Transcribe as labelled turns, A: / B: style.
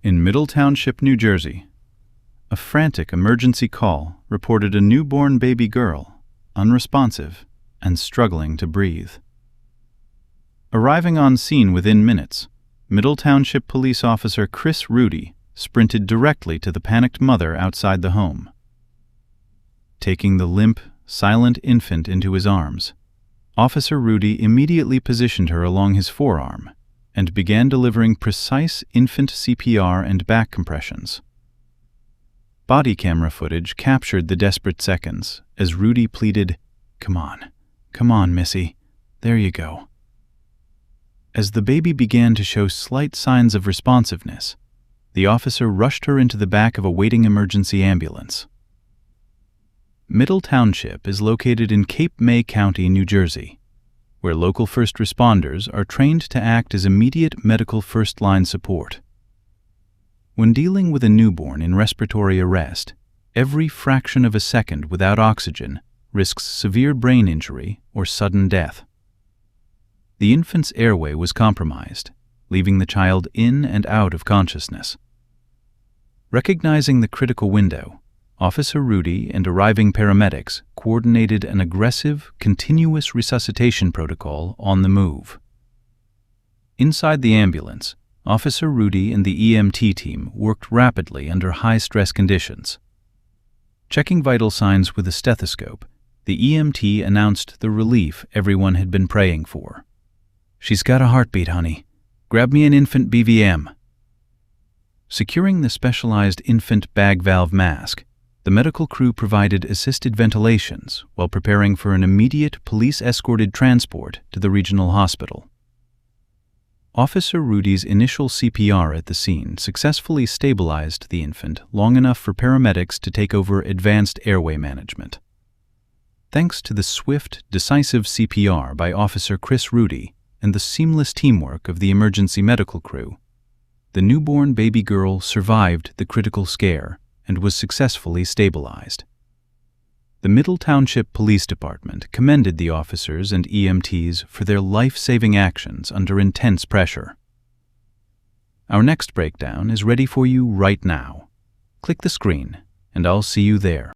A: In Middle Township, New Jersey, a frantic emergency call reported a newborn baby girl, unresponsive and struggling to breathe. Arriving on scene within minutes, Middle Township Police Officer Chris Rudy sprinted directly to the panicked mother outside the home. Taking the limp, silent infant into his arms, Officer Rudy immediately positioned her along his forearm and began delivering precise infant CPR and back compressions. Body camera footage captured the desperate seconds as Rudy pleaded, come on, Missy, there you go." As the baby began to show slight signs of responsiveness, the officer rushed her into the back of a waiting emergency ambulance. Middle Township is located in Cape May County, New Jersey, where local first responders are trained to act as immediate medical first-line support. When dealing with a newborn in respiratory arrest, every fraction of a second without oxygen risks severe brain injury or sudden death. The infant's airway was compromised, leaving the child in and out of consciousness. Recognizing the critical window, Officer Rudy and arriving paramedics coordinated an aggressive, continuous resuscitation protocol on the move. Inside the ambulance, Officer Rudy and the EMT team worked rapidly under high-stress conditions. Checking vital signs with a stethoscope, the EMT announced the relief everyone had been praying for. "She's got a heartbeat, honey. Grab me an infant BVM." Securing the specialized infant bag valve mask, the medical crew provided assisted ventilations while preparing for an immediate police-escorted transport to the regional hospital. Officer Rudy's initial CPR at the scene successfully stabilized the infant long enough for paramedics to take over advanced airway management. Thanks to the swift, decisive CPR by Officer Chris Rudy and the seamless teamwork of the emergency medical crew, the newborn baby girl survived the critical scare and was successfully stabilized. The Middle Township Police Department commended the officers and EMTs for their life-saving actions under intense pressure. Our next breakdown is ready for you right now. Click the screen, and I'll see you there.